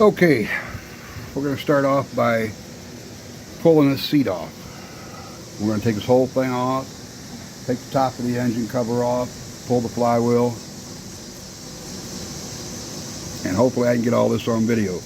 Okay, we're going to start off by pulling this seat off. We're going to take this whole thing off, take the top of the engine cover off, pull the flywheel, and hopefully I can get all this on video.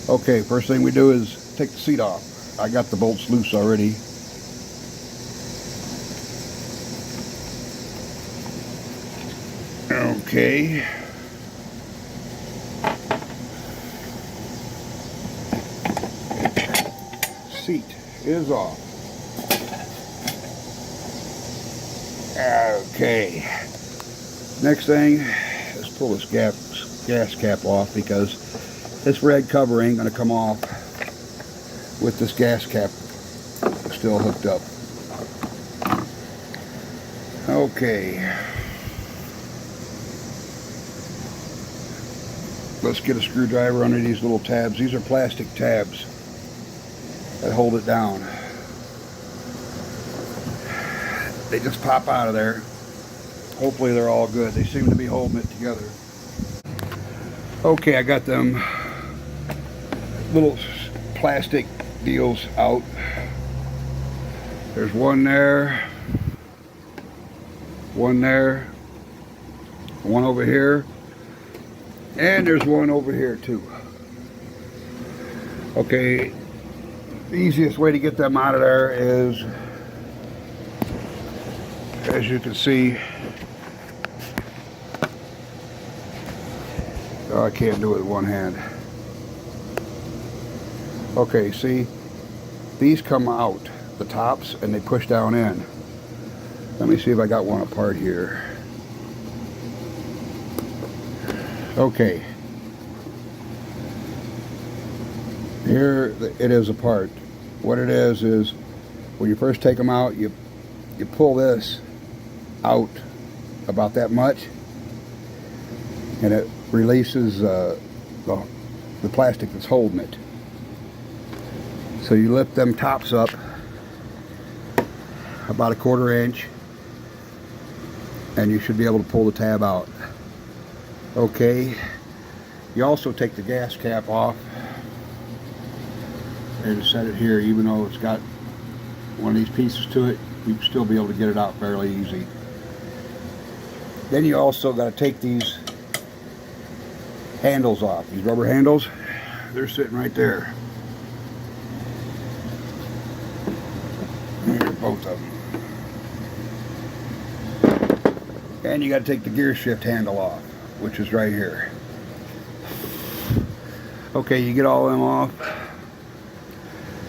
Okay, first thing we do is take the seat off. I got the bolts loose already. Okay. Seat is off. Okay. Next thing, let's pull this gas cap off, because this red cover ain't going to come off with this gas cap still hooked up. Okay. Let's get a screwdriver under these little tabs. These are plastic tabs that hold it down. They just pop out of there. Hopefully they're all good. They seem to be holding it together. Okay, I got them little plastic deals out. There's one there, one there, one over here, and there's one over here too. Okay, the easiest way to get them out of there is, as you can see, oh, I can't do it with one hand. Okay, see, these come out, the tops, and they push down in. Let me see if I got one apart here. Okay. Here it is apart. What it is when you first take them out, you pull this out about that much, and it releases the plastic that's holding it. So you lift them tops up about 1/4 inch, and you should be able to pull the tab out. Okay, you also take the gas cap off and set it here. Even though it's got one of these pieces to it, you'd still be able to get it out fairly easy. Then you also got to take these handles off. These rubber handles, they're sitting right there. Here, both of them. And you got to take the gear shift handle off, which is right here. Okay, you get all of them off.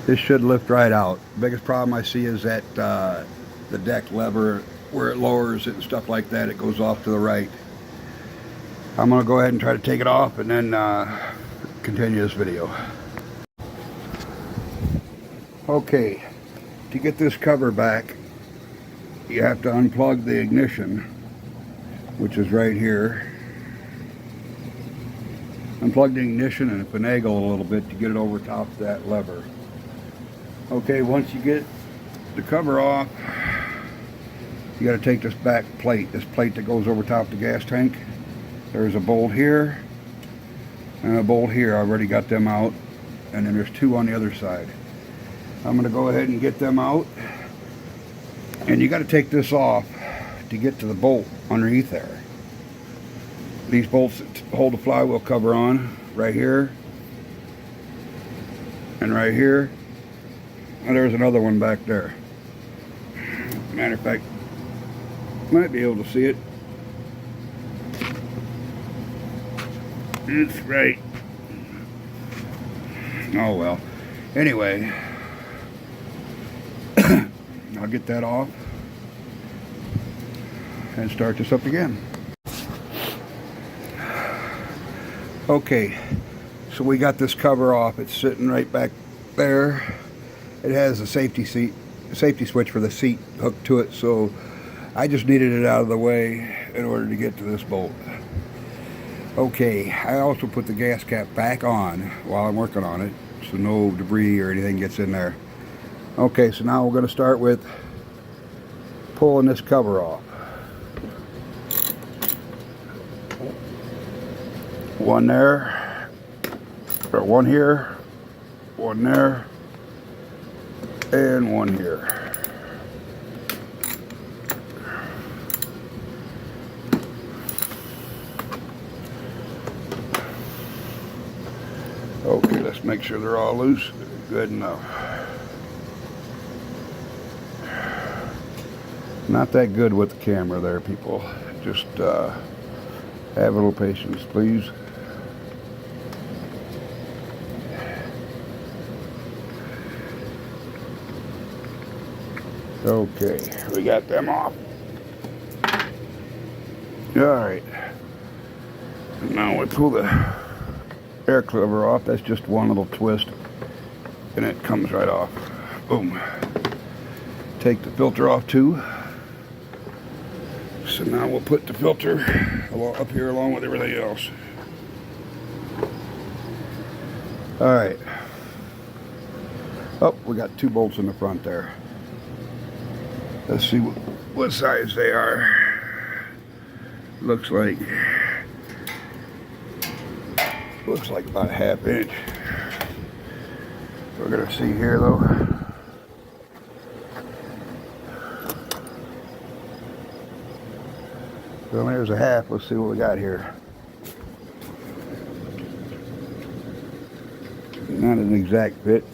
This should lift right out. The biggest problem I see is that the deck lever, where it lowers it and stuff like that, it goes off to the right. I'm going to go ahead and try to take it off and then continue this video. Okay, to get this cover back, you have to unplug the ignition, which is right here. Unplug the ignition and finagle a little bit to get it over top of that lever. Okay, once you get the cover off, you got to take this back plate, this plate that goes over top of the gas tank. There's a bolt here and a bolt here. I already got them out, and then there's two on the other side. I'm going to go ahead and get them out, and you got to take this off to get to the bolt underneath there. These bolts hold the flywheel cover on right here and right here. And there's another one back there. Matter of fact, you might be able to see it. It's right. Oh well. Anyway, I'll get that off and start this up again. Okay, so we got this cover off. It's sitting right back there. It has a safety switch for the seat hooked to it, so I just needed it out of the way in order to get to this bolt. Okay, I also put the gas cap back on while I'm working on it, so no debris or anything gets in there. Okay, so now we're going to start with pulling this cover off. One there, Got one here, one there, and one here. Okay, let's make sure they're all loose. Good enough. Not that good with the camera there, people. Just have a little patience, please. Okay, we got them off. Alright. Now we pull the air cover off. That's just one little twist and it comes right off. Boom. Take the filter off too. So now we'll put the filter up here along with everything else. Alright. Oh, we got 2 bolts in the front there. Let's see what size they are. Looks like about a 1/2 inch. We're gonna see here though. Well, there's a 1/2. Let's see what we got here. Not an exact fit.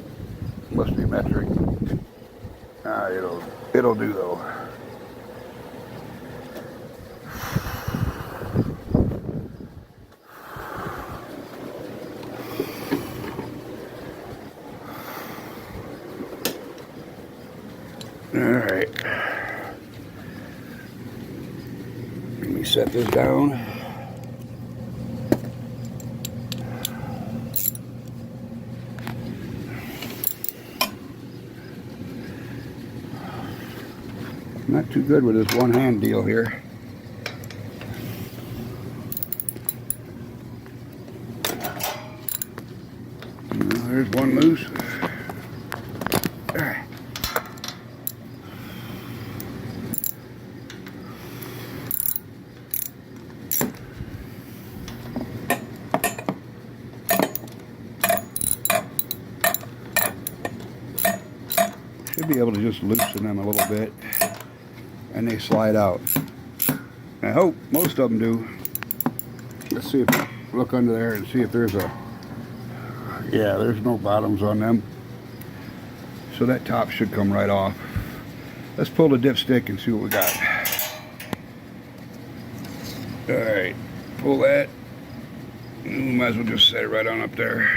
Must be metric. It'll do though. Alright. Let me set this down. Not too good with this one-hand deal here. There's one loose. Should be able to just loosen them a little bit and they slide out. I hope most of them do. Let's see if look under there and see if there's a there's no bottoms on them, so that top should come right off. Let's pull the dipstick and see what we got. Alright, pull that. We might as well just set it right on up there.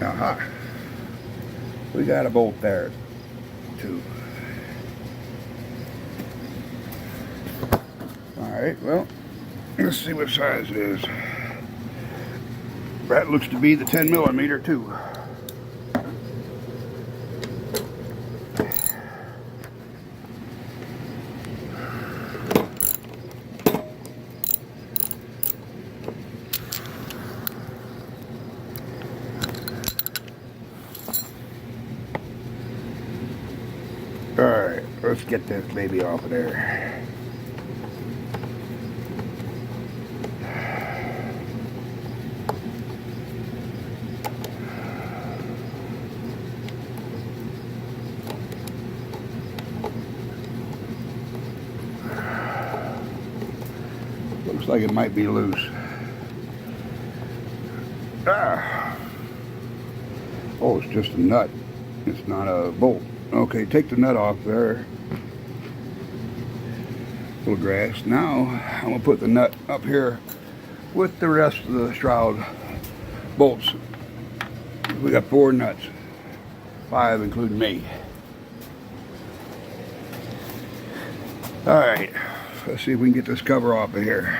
Aha. We got a bolt there too. Alright, well, let's see what size it is. That looks to be the 10mm too. Alright, let's get this baby off of there. Looks like it might be loose. Oh, it's just a nut. It's not a bolt. Okay, take the nut off there. Little grass. Now, I'm going to put the nut up here with the rest of the shroud bolts. We got 4 nuts. 5 including me. Alright, let's see if we can get this cover off of here.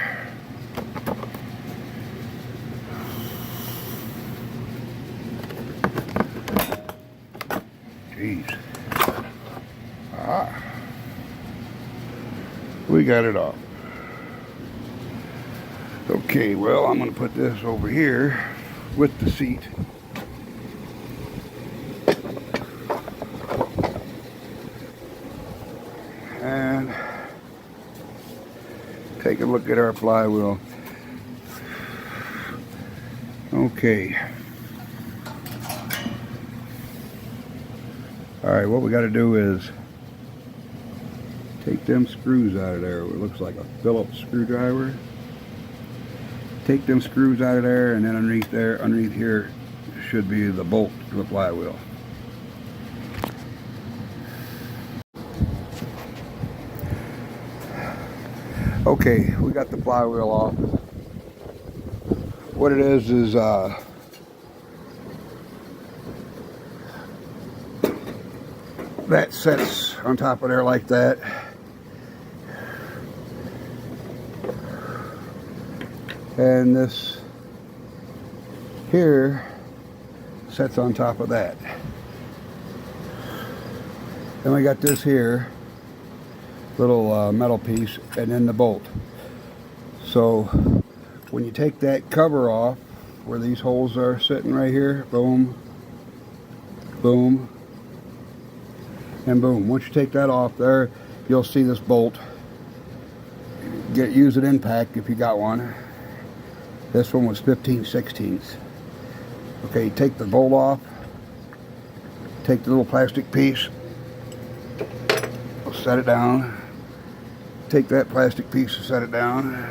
Jeez. We got it off. Okay, well, I'm going to put this over here with the seat. And take a look at our flywheel. Okay. Alright, what we got to do is take them screws out of there. It looks like a Phillips screwdriver. Take them screws out of there, and then underneath there, underneath here, should be the bolt for the flywheel. Okay, we got the flywheel off. What it is that sits on top of there like that. And this here sets on top of that. Then we got this here little metal piece, and then the bolt. So when you take that cover off where these holes are sitting right here, boom, boom, and boom. Once you take that off there, you'll see this bolt. Use an impact if you got one. This one was 15/16. Okay, take the bolt off, take the little plastic piece, set it down, take that plastic piece and set it down.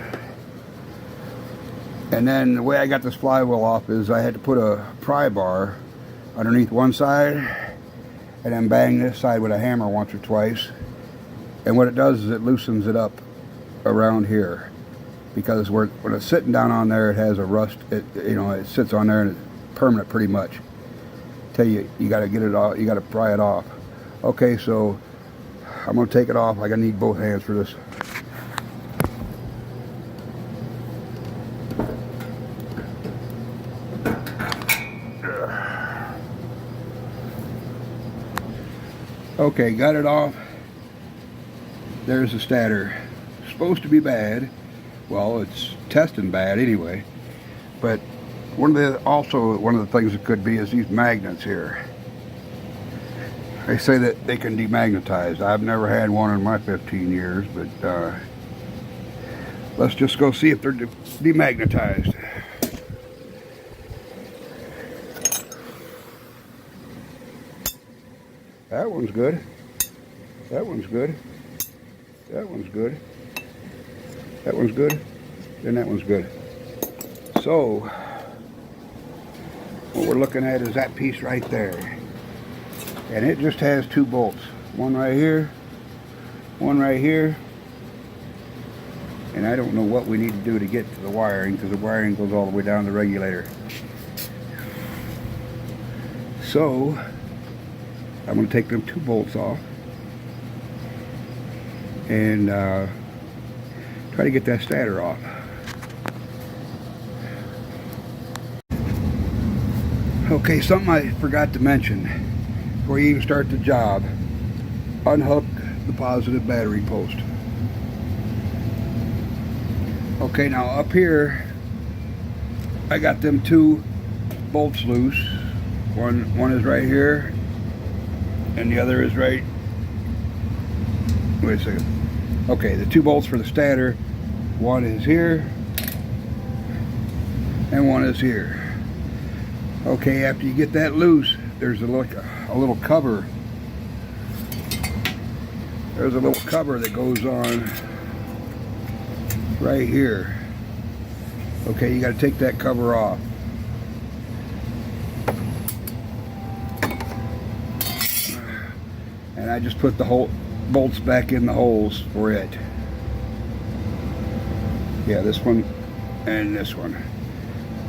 And then the way I got this flywheel off is I had to put a pry bar underneath one side and then bang this side with a hammer once or twice. And what it does is it loosens it up around here, because when it's sitting down on there, it has a rust. It sits on there and it's permanent pretty much. Tell you got to get it off. You got to pry it off. Okay, so I'm gonna take it off. Like I need both hands for this. Okay, got it off. There's the stator. Supposed to be bad. Well, it's testing bad anyway. But one of the things it could be is these magnets here. They say that they can demagnetize. I've never had one in my 15 years, but let's just go see if they're demagnetized. That one's good. That one's good. That one's good. That one's good. And that one's good. So, what we're looking at is that piece right there. And it just has two bolts. One right here. One right here. And I don't know what we need to do to get to the wiring, because the wiring goes all the way down the regulator. So, I'm going to take them two bolts off and try to get that stator off. Okay, something I forgot to mention before you even start the job: unhook the positive battery post. Okay, now up here I got them two bolts loose. One is right here and the other is right, wait a second. Okay, the two bolts for the stator, one is here and one is here. Okay, after you get that loose, there's a little cover. There's a little cover that goes on right here. Okay, you got to take that cover off. And I just put the bolts back in the holes for it. Yeah, this one and this one.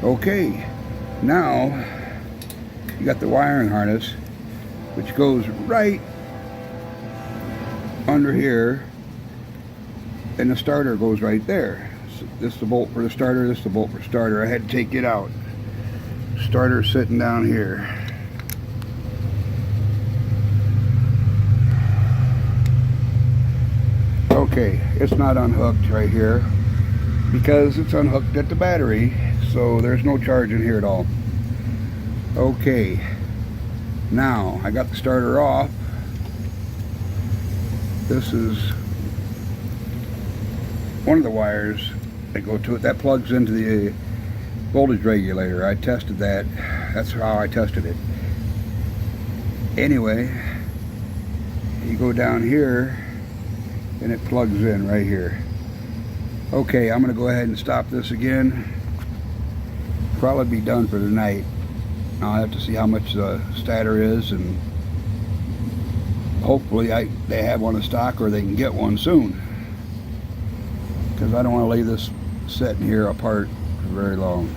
Okay, now you got the wiring harness, which goes right under here, and the starter goes right there. So this is the bolt for the starter, this is the bolt for starter. I had to take it out. Starter's sitting down here. Okay, it's not unhooked right here because it's unhooked at the battery, so there's no charge in here at all. Okay, now I got the starter off. one of the wires that go to it, that plugs into the voltage regulator. I tested that. That's how I tested it. Anyway, you go down here and it plugs in right here. Okay, I'm gonna go ahead and stop this again. Probably be done for tonight. I'll have to see how much the stator is, and hopefully they have one in stock, or they can get one soon, because I don't want to leave this sitting here apart for very long.